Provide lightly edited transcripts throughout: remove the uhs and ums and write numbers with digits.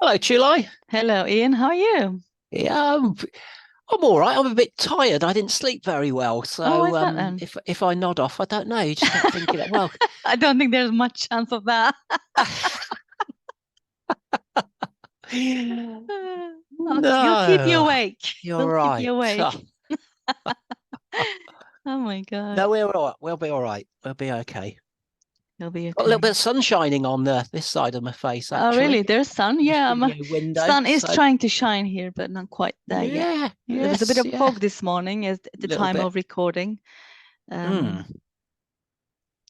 Hello, Chile. Hello, Ian. How are you? Yeah, I'm all right. I'm a bit tired. I didn't sleep very well, Oh, why so is that then? if I nod off, I don't know. You just get thinking, well, I don't think there's much chance of that. We'll keep you no, awake. you're We'll keep right. you Oh, awake. Oh my God. no, we're all right. We'll be all right. We'll be okay. You'll be Got a little bit okay. of sun shining on this side of my face, Oh, really? actually, There's sun? the Yeah, studio window. sun is So trying to shine here, but not quite there yet. yeah, There was a bit yes, of yeah, fog this morning at a the little time bit. of recording. Um, Mm.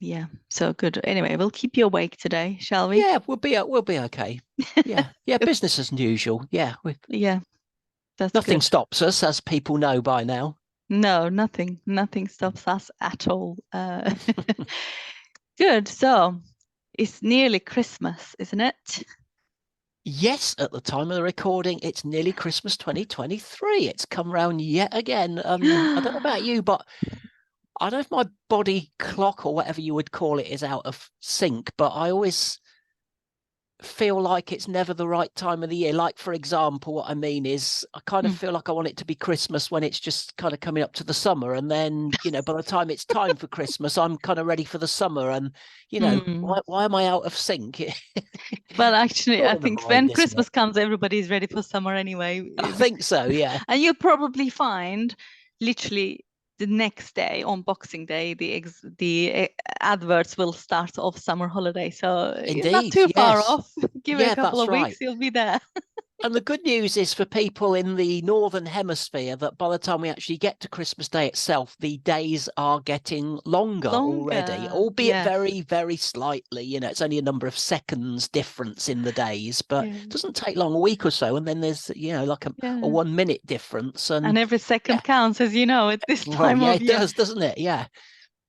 yeah, so good. Anyway, we'll keep you awake today, shall we? Yeah, we'll be okay. Yeah, yeah, business as usual. Yeah, Yeah, that's nothing good. stops us, as people know by now. No, nothing stops us at all. Good. So it's nearly Christmas, isn't it? Yes, at the time of the recording, it's nearly Christmas 2023. It's come round yet again. I don't know about you, but I don't know if my body clock or whatever you would call it is out of sync, but I always feel like it's never the right time of the year. Like, for example, what I mean is I kind of Mm. feel like I want it to be Christmas when it's just kind of coming up to the summer. And then, by the time it's time for Christmas, I'm kind of ready for the summer. And, Mm. why am I out of sync? Well, actually, All I in the think mind, when isn't it? Christmas comes, everybody's ready for summer anyway. I think so, yeah. And you'll probably find literally the next day on Boxing Day, the adverts will start of summer holiday. So you're not Indeed, too far yes. off. Give it a Yeah, couple that's of weeks, right. you'll be there. And the good news is for people in the Northern Hemisphere that by the time we actually get to Christmas Day itself, the days are getting longer already, Longer. albeit Yes. very, very slightly. It's only a number of seconds difference in the days, but Yeah. it doesn't take long, a week or so. And then there's, like a Yeah. 1 minute difference. And And every yeah, second counts, as you know, at this well, time yeah, of it year. does, doesn't it? Yeah,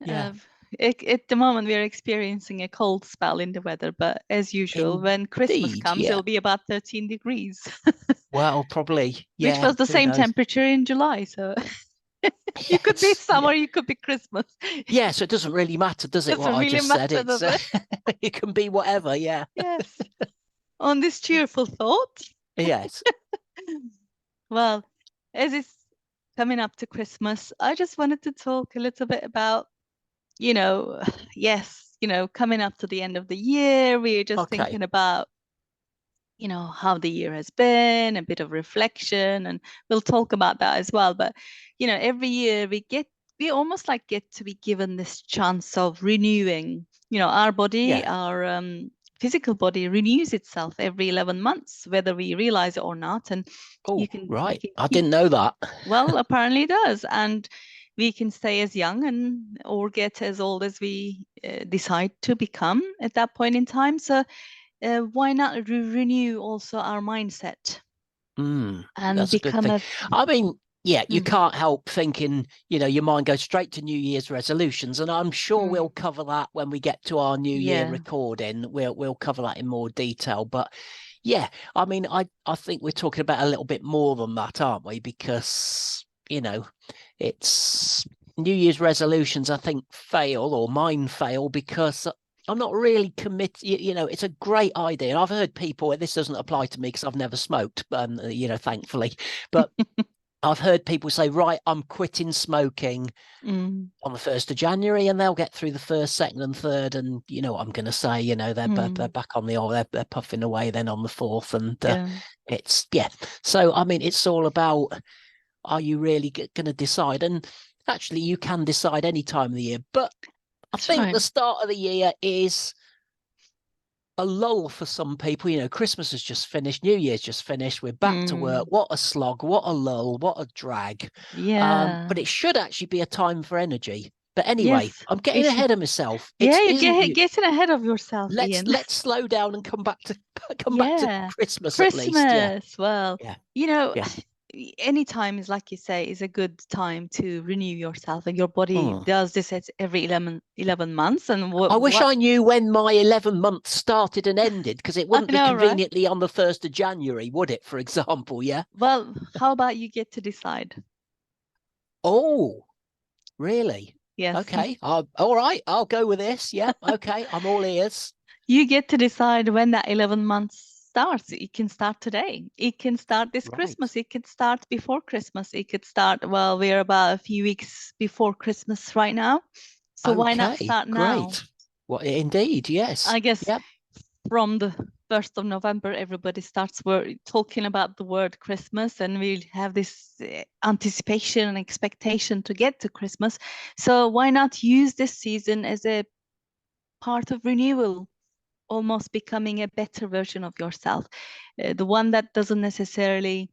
yeah. Uh, at the moment, we are experiencing a cold spell in the weather, but as usual, when Christmas Indeed, comes, yeah. it'll be about 13 degrees, Well, probably, which yeah, was the who same knows? temperature in July. So you could be Yes, yeah. summer, you could be Christmas. Yeah, so it doesn't really matter, does it, what Doesn't I really just said? matter, It's does it? it can be whatever, yeah. Yes. On this cheerful thought, Yes. well, as it's coming up to Christmas, I just wanted to talk a little bit about, you know, yes, coming up to the end of the year, we're just Okay. thinking about how the year has been, a bit of reflection, and we'll talk about that as well. But, every year we almost like get to be given this chance of renewing. Our body, Yeah. our physical body renews itself every 11 months, whether we realize it or not. And Oh, we right. can I keep, didn't know that. well, apparently it does. And we can stay as young and or get as old as we decide to become at that point in time. So why not renew also our mindset and That's a good become thing. a I mean, yeah, you mm, can't help thinking, your mind goes straight to New Year's resolutions, and I'm sure we'll mm, cover that when we get to our New Year yeah, recording. We'll cover that in more detail. But yeah, I mean, I think we're talking about a little bit more than that, aren't we? Because, it's New Year's resolutions, I think, fail or mine fail because I'm not really committed. It's a great idea. And I've heard people, and this doesn't apply to me because I've never smoked, thankfully, but I've heard people say, right, I'm quitting smoking mm, on the 1st of January, and they'll get through the first, second, and third. And you know what I'm going to say, they're mm, back on the old, they're puffing away then on the fourth. And yeah, yeah. So, I mean, it's all about, are you really going to decide? And actually, you can decide any time of the year. But I that's think right. the start of the year is a lull for some people. Christmas has just finished, New Year's just finished. We're back to work. Mm, What a slog, what a lull, what a drag. yeah, But it should actually be a time for energy. But anyway, yes, I'm it getting should. ahead of myself. Yeah, It's you're isn't you. getting ahead of yourself, Let's Ian. let's slow down and come back to come back to Yeah, Christmas at least. Yeah, Christmas. Well, yeah, you know, yeah. any time is like you say is a good time to renew yourself, and your body Hmm. does this at every 11 months. And I wish what I knew when my 11 months started and ended, because it I wouldn't be know, right? conveniently on the 1st of January, would it, for example? Yeah. Well, how about you get to decide? Oh, really? Yes, Okay. All right. I'll go with this. Yep. Okay. I'm all ears. you get to decide when that 11 months starts. It can start today. It can start this Christmas. It could start before Christmas. It could start, well, we're about a few weeks before Christmas right now. So why not Okay, start now? great. Well, indeed, yes. I guess Yep. from the 1st of November, everybody starts talking about the word Christmas, and we have this anticipation and expectation to get to Christmas. So why not use this season as a part of renewal, almost becoming a better version of yourself, the one that doesn't necessarily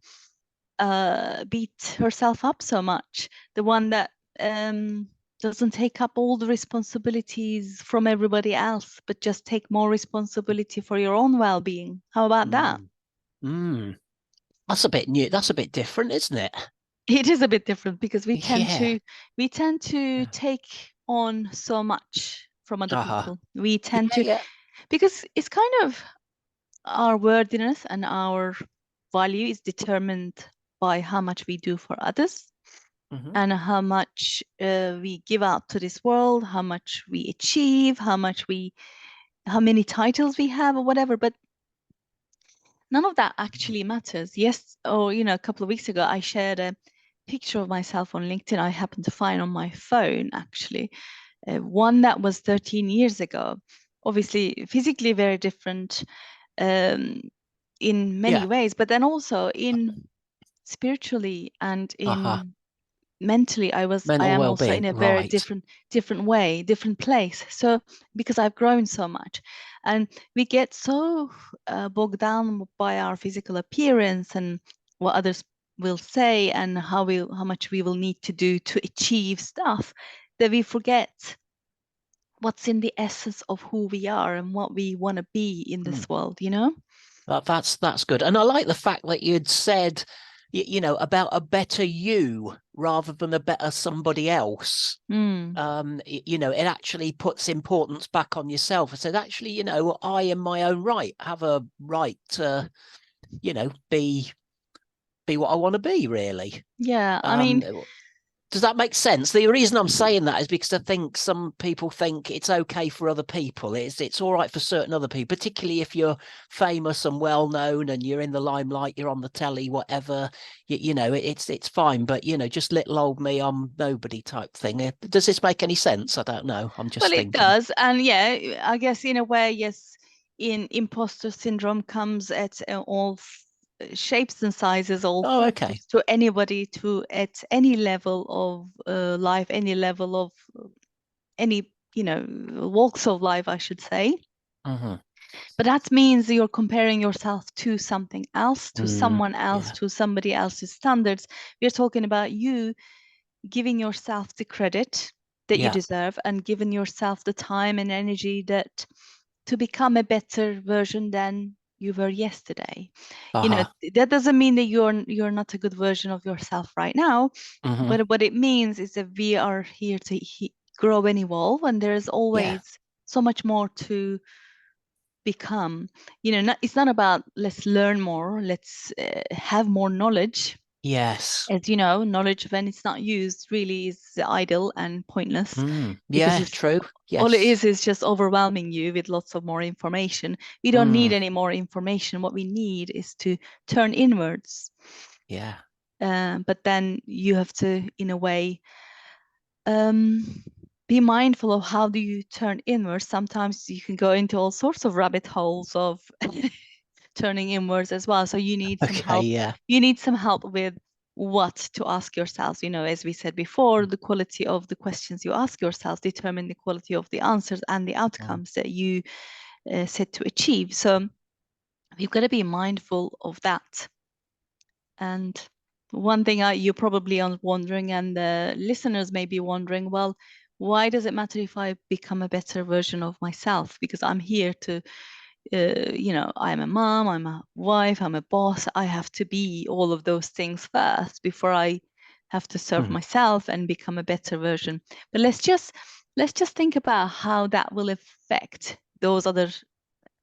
beat herself up so much, the one that doesn't take up all the responsibilities from everybody else, but just take more responsibility for your own well-being. How about that? Mm. That's a bit new. That's a bit different, isn't it? It is a bit different because we tend Yeah. to take on so much from other Uh-huh. people. We tend Yeah, to, yeah. because it's kind of our worthiness and our value is determined by how much we do for others Hmm. and how much we give out to this world, how much we achieve, how many titles we have or whatever. But none of that actually matters. Yes, or a couple of weeks ago, I shared a picture of myself on LinkedIn. I happened to find on my phone actually, one that was 13 years ago. Obviously, physically very different um, in many Yeah. ways, but then also in spiritually and Uh-huh. in mentally, I Mental am also in well-being. a very Right. different way, different place. So because I've grown so much, and we get so bogged down by our physical appearance and what others will say and how much we will need to do to achieve stuff, that we forget what's in the essence of who we are and what we want to be in Mm. this world. That's good. And I like the fact that you'd said, about a better you rather than a better somebody else. Mm. It actually puts importance back on yourself. I said, actually, I in my own right have a right to, be what I want to be, really. Yeah, I Um, mean, does that make sense? The reason I'm saying that is because I think some people think it's okay for other people. It's all right for certain other people, particularly if you're famous and well known and you're in the limelight, you're on the telly, whatever. It's fine. But just little old me, I'm nobody type thing. Does this make any sense? I don't know. I'm well, just it thinking. does. And yeah, I guess in a way, yes, in imposter syndrome comes at all shapes and sizes, all Oh, okay. forms, to anybody, to at any level of life, any level of any, walks of life, I should say. Hmm. But that means you're comparing yourself to something else, to someone else, Yeah. to somebody else's standards. We're talking about you giving yourself the credit that you Yeah. deserve and giving yourself the time and energy that to become a better version than you were yesterday. Uh-huh. That doesn't mean that you're not a good version of yourself right now, Hmm. but what it means is that we are here to grow and evolve, and there's Yeah. always so much more to become. It's not about let's learn more, let's have more knowledge. Yes. As you know, knowledge when it's not used really is idle and pointless, because Yeah, it's true. all it Yes. is just overwhelming you with lots of more information. We don't need Mm. any more information. What we need is to turn inwards. Yeah. But then you have to, in a way, um, be mindful of how do you turn inwards. Sometimes you can go into all sorts of rabbit holes of turning inwards as well. So you need some Okay. help. Yeah. You need some help with what to ask yourselves. As we said before, the quality of the questions you ask yourselves determine the quality of the answers and the Mm. outcomes that you set to achieve. So we've got to be mindful of that. And one thing you probably are wondering, and the listeners may be wondering, well, why does it matter if I become a better version of myself? Because I'm here to I'm a mom, I'm a wife, I'm a boss. I have to be all of those things first before I have to serve Mm. myself and become a better version. But let's just think about how that will affect those other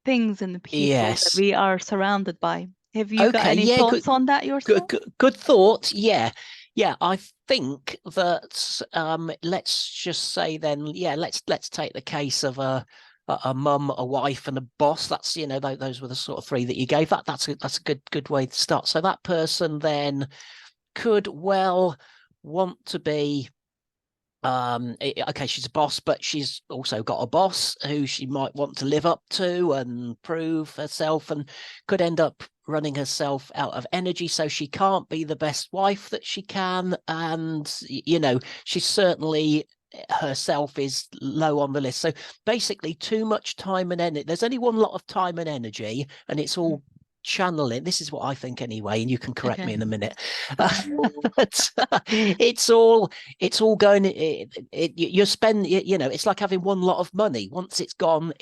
things and the people that Yes. we are surrounded by. Have you got Okay. any Yeah. Good. thoughts on that Good. yourself? Good thought. Yeah. Yeah. I think that let's just say then. Yeah. Let's take the case of a mum, a wife, and a boss. That's, you know, those were the sort of three that you gave. That's a good way to start. So that person then could well want to be okay, she's a boss, but she's also got a boss who she might want to live up to and prove herself, and could end up running herself out of energy, so she can't be the best wife that she can. And you know, she's certainly, herself is low on the list. So basically, too much time and energy. There's only one lot of time and energy, and it's all channeling. This is what I think anyway, and you can correct Okay. me in a minute. But it's all going. You spend. You know, it's like having one lot of money. Once it's gone,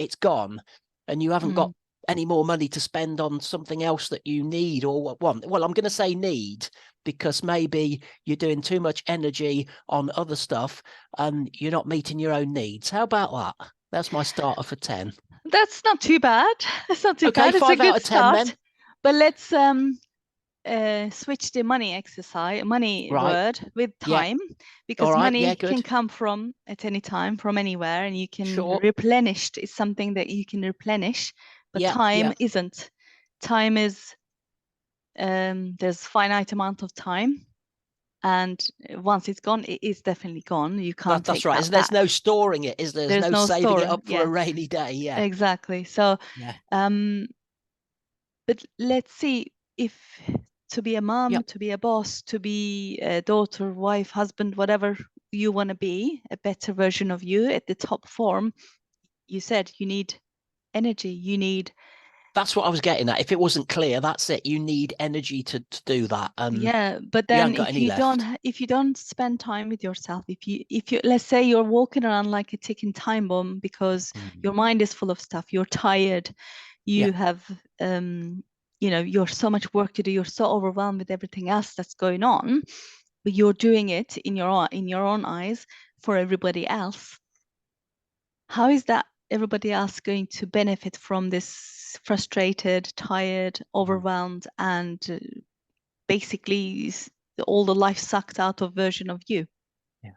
and you haven't got Mm. any more money to spend on something else that you need or want. Well, I'm going to say need, because maybe you're doing too much energy on other stuff and you're not meeting your own needs. How about that? That's my starter for 10. That's not too bad. That's not too Okay, bad. It's a 5 out good of 10 start. then. But let's switch the money Right. word with Yeah. time, All because right. Yeah, money can good. come from at any time, from anywhere, and you can Sure. replenish. It's something that you can replenish, but Yeah, time yeah. isn't. Time is there's finite amount of time, and once it's gone, it is definitely gone. You can't That's take right. that There's no back. storing it, is there? There's There's no no saving it store. up for a Yeah, rainy day. Yeah. exactly. So Yeah. um but let's see, if to be a mom, Yep. to be a boss, to be a daughter, wife, husband, whatever you want to be, a better version of you at the top form, you said you need energy, you need, That's what I was getting at. If it wasn't clear, that's it. You need energy to do that. And yeah, but you then haven't got any left. if you don't spend time with yourself, if you let's say you're walking around like a ticking time bomb because Mm. your mind is full of stuff, you're tired, Yeah. you have you're so much work to do, you're so overwhelmed with everything else that's going on, but you're doing it in your own eyes for everybody else. How is that everybody else going to benefit from this frustrated, tired, Mm. overwhelmed, and basically all the life sucked out of version of you? Yeah.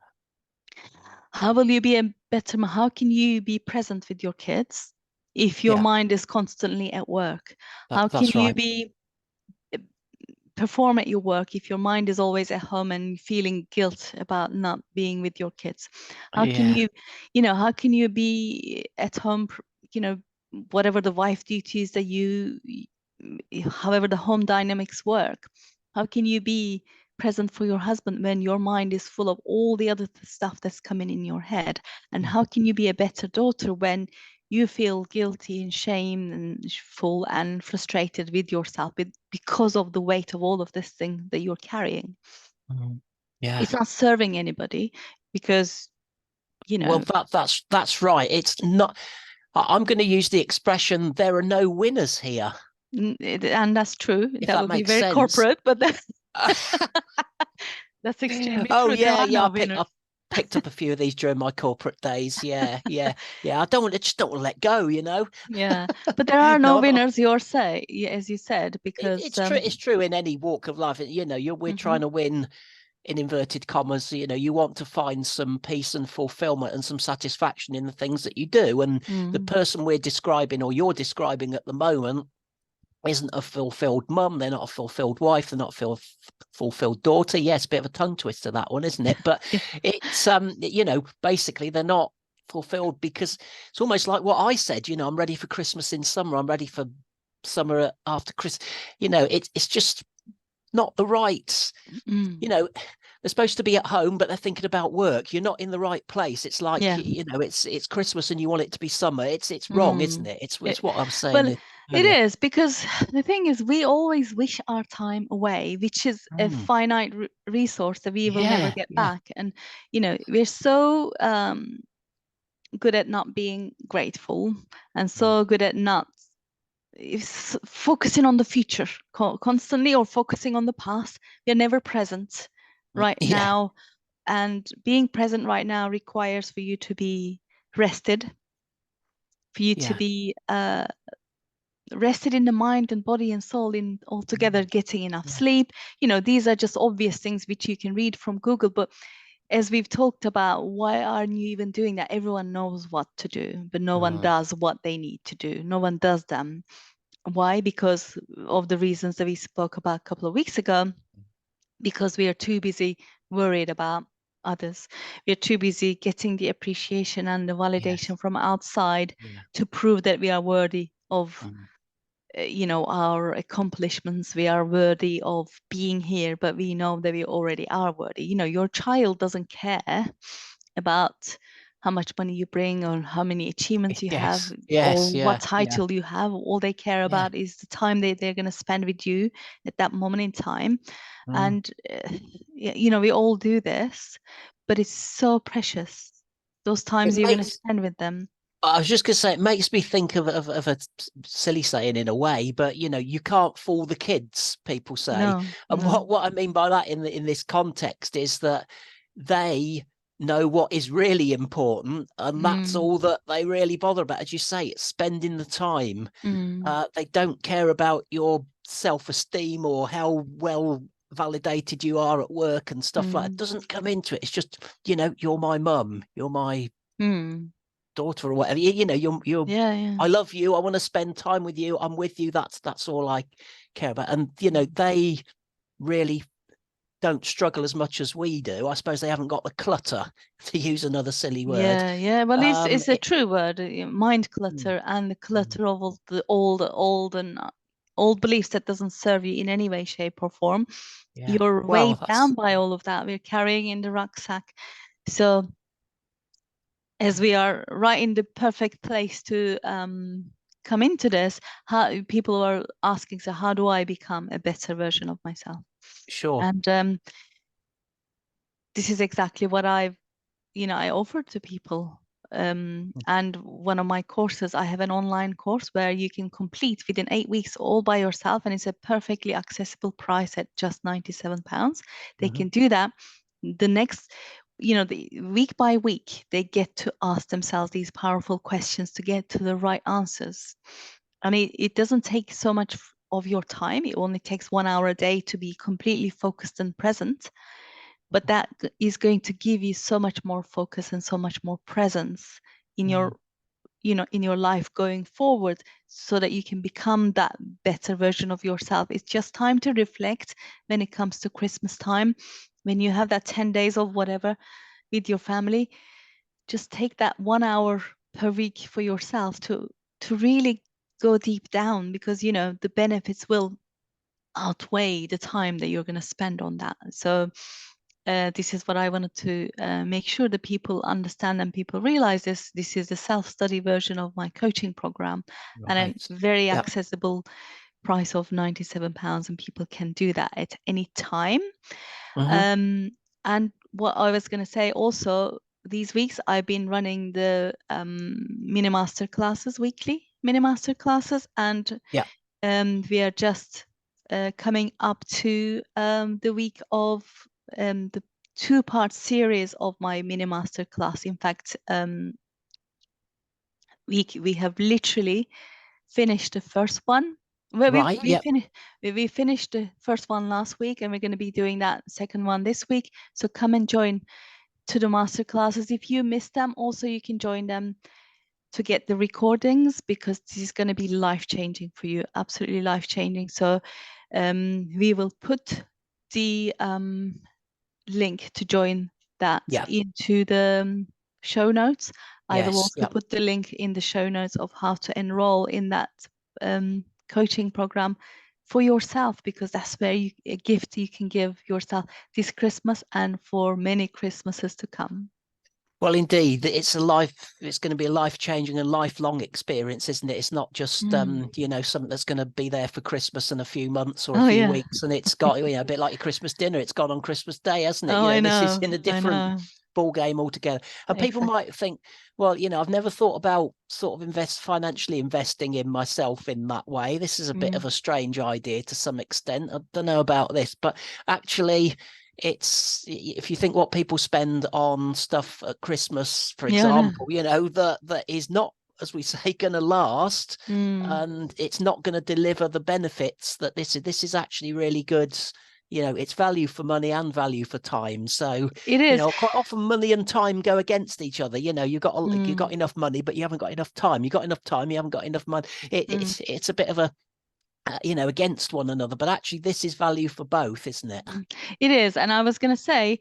How will you be a better how can you be present with your kids if your Yeah. mind is constantly at work? How can That's you right. be perform at your work if your mind is always at home and feeling guilt about not being with your kids? How can Yeah. how can you be at home, you know, whatever the wife duties that however the home dynamics work? How can you be present for your husband when your mind is full of all the other stuff that's coming in your head? And Mm. how can you be a better daughter when you feel guilty and shame and full and frustrated with yourself because of the weight of all of this thing that you're carrying? Mm. Yeah. It's not serving anybody because, you Well, know, that's right. It's not. I'm going to use the expression, there are no winners here, and that's true. if That that would be makes very sense. corporate, but that's extremely Oh true. There yeah, are yeah. no winners. I picked up a few of these during my corporate days. Yeah, yeah, yeah. I just don't want to let go. You know. Yeah, but there are no No, winners, as you said, because it's true. It's true in any walk of life. You know, we're mhm, trying to win, in inverted commas. You know, you want to find some peace and fulfillment and some satisfaction in the things that you do. And the mm, person we're describing, or you're describing at the moment, isn't a fulfilled mum. They're not a fulfilled wife. They're not a fulfilled daughter. Yes, a bit of a tongue twister, that one, isn't it? But yeah, it's basically they're not fulfilled because it's almost like what I said. You know, I'm ready for Christmas in summer. I'm ready for summer after Christmas. You know, it's just not the right. mm, You know, they're supposed to be at home, but they're thinking about work. You're not in the right place. It's like, yeah. it's Christmas and you want it to be summer. It's wrong, isn't Mm. it? It's It, what I was saying well, it earlier. is because the thing is, we always wish our time away, which is a Mm. finite resource that we will never Yeah, get yeah. back. And, we're so good at not being grateful and Mm. so good at not focusing on the future constantly, or focusing on the past. We're never present right Yeah, now. And being present right now requires for you to be rested, for you to yeah. be rested in the mind and body and soul, in altogether Mm. getting enough Yeah. sleep. These are just obvious things which you can read from Google, but as we've talked about, why aren't you even doing that? Everyone knows what to do, but no one Mm, does what they need to do. No one does them. Why? Because of the reasons that we spoke about a couple of weeks ago, because we are too busy worried about others. We are too busy getting the appreciation and the yes. validation from outside Yeah. to prove that we are worthy of Mm. our accomplishments. We are worthy of being here, but we know that we already are worthy. Your child doesn't care about how much money you bring or how many achievements you have Yes. or Yes. what Yeah. Yeah. title you have. All they care Yeah. about is the time they're going to spend with you at that moment in time. Mm. And we all do this, but it's so precious, those It times you're going to makes spend with them. I was just going to say, it makes me think of a silly saying in a way, but you can't fool the kids, people say. No, And no. what I mean by that in this context is that they know what is really important, and that's Mm, all that they really bother about. As you say, it's spending the time. mm, They don't care about your self-esteem or how well validated you are at work and stuff like that. It mm, doesn't come into it. It's just, you're my mum, you're my mm. daughter or whatever. You're Yeah, yeah. I love you. I want to spend time with you. I'm with you. That's all I care about. And they really don't struggle as much as we do. I suppose they haven't got the clutter, to use another silly word. Yeah, yeah. Well, it's a It, true word, mind mm, clutter, and the mm, clutter of all the old and old beliefs that doesn't serve you in any way, shape, or form. yeah. You're Well, weighed down that's by all of that. We're carrying in the rucksack. So as we are right in the perfect place to come into this, how people are asking, so how do I become a better version of myself? sure. And this is exactly what I offer to people. And one of my courses, I have an online course where you can complete within 8 weeks all by yourself, and it's a perfectly accessible price at just £97. They Mhm. can do that. The next, the week by week, they get to ask themselves these powerful questions to get to the right answers. And it doesn't take so much of your time. It only takes 1 hour a day to be completely focused and present, but that is going to give you so much more focus and so much more presence in Mm, your life going forward, so that you can become that better version of yourself. It's just time to reflect when it comes to Christmas time, when you have that 10 days of whatever with your family. Just take that 1 hour per week for yourself to really go deep down, because the benefits will outweigh the time that you're going to spend on that. So this is what I wanted to make sure that people understand and people realize this. This is the self-study version of my coaching program, and right. a very Yeah. accessible price of £97, and people can do that at any time. Hmm. Um, and what I was going to say also, these weeks I've been running the mini master classes, weekly mini master classes, and Yeah. we are just coming up to the week of the two-part series of my mini master class. In fact, we have literally finished the first one. Well, Right. we Yeah. finished we finished the first one last week, and we're going to be doing that second one this week. So come and join to the master classes. If you missed them, also you can join them to get the recordings, because this is going to be life changing for you, absolutely life changing. So we will put the link to join that Yeah. into the show notes. I will Yes. also Yeah. put the link in the show notes of how to enroll in that coaching program for yourself, because that's where a gift you can give yourself this Christmas and for many Christmases to come. Well, indeed, it's going to be a life-changing and lifelong experience, isn't it? It's not just, Mm. something that's going to be there for Christmas and a few months or a Oh few yeah. weeks. And it's got, a bit like your Christmas dinner. It's gone on Christmas Day, hasn't it? Oh, I This is know. in a I different know. ball game altogether. And people Exactly. might think, well, I've never thought about sort of financially investing in myself in that way. This is a bit of Mm. a strange idea to some extent. I don't know about this, but actually, it's if you think what people spend on stuff at Christmas, for Yeah, I know. example, that is not, as we say, going to last, Mm. and it's not going to deliver the benefits that this is actually really good, it's value for money and value for time. So, It is. quite often money and time go against each other. You've got enough money, but you haven't got enough time. You've got enough time, you haven't got enough money. It's a bit of a, against one another, but actually this is value for both, isn't it? It is. And I was going to say,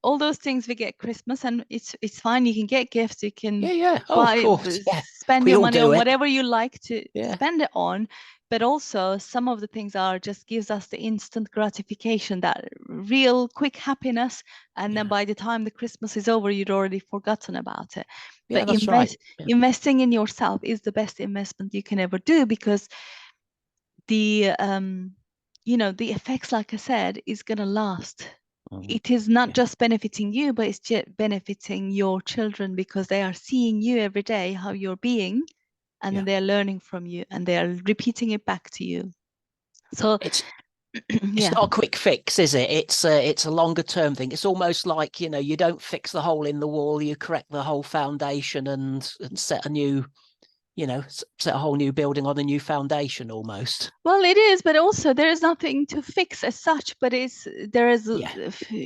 all those things we get Christmas, and it's fine. You can get gifts, you can Yeah. Oh, of buy, course. Yeah. spend We your all money do on it. whatever you like to Yeah. spend it on. But also some of the things are just gives us the instant gratification, that real quick happiness. And then by the time the Christmas is over, you'd already forgotten about it. Yeah, But that's right. Yeah. investing in yourself is the best investment you can ever do, because the the effects, like I said, is going to last. It is not just benefiting you, but it's just benefiting your children, because they are seeing you every day, how you're being, and then they're learning from you and they're repeating it back to you. So it's yeah. not a quick fix, is it? It's a longer term thing. It's almost like, you don't fix the hole in the wall, you correct the whole foundation and set a new, set a whole new building on a new foundation almost. Well, it is, but also there is nothing to fix as such, but there is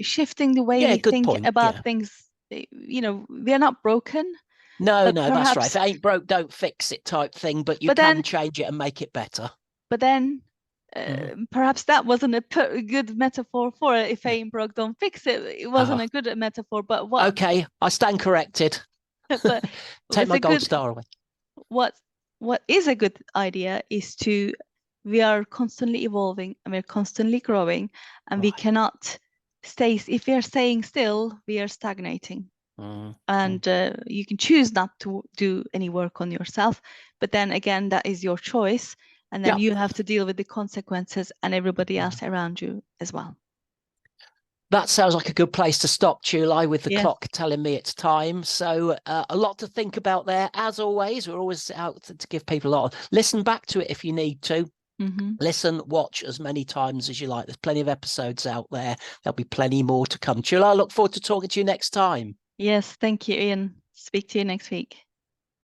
shifting the way Yeah, we good think point. about Yeah. things. We are not broken, No, but that's right. perhaps, If it ain't broke, don't fix it type thing, but you but can then, change it and make it better. but then perhaps that wasn't a good metaphor for it. If Yeah. ain't broke, don't fix it. It wasn't Oh, a good metaphor, but what, okay. I stand corrected. but Take with my a gold good, star away. what what is a good idea is to, we are constantly evolving and we're constantly growing, and we Right. cannot stay, if we are staying still, we are stagnating. And you can choose not to do any work on yourself, but then again, that is your choice, and then Yep. you have to deal with the consequences and everybody else around you as well. That sounds like a good place to stop, July, with the Yes. clock telling me it's time. So a lot to think about there. As always, we're always out to give people a lot. Listen back to it if you need to. Listen, watch as many times as you like. There's plenty of episodes out there. There'll be plenty more to come. July, I look forward to talking to you next time. Yes, thank you, Ian. Speak to you next week.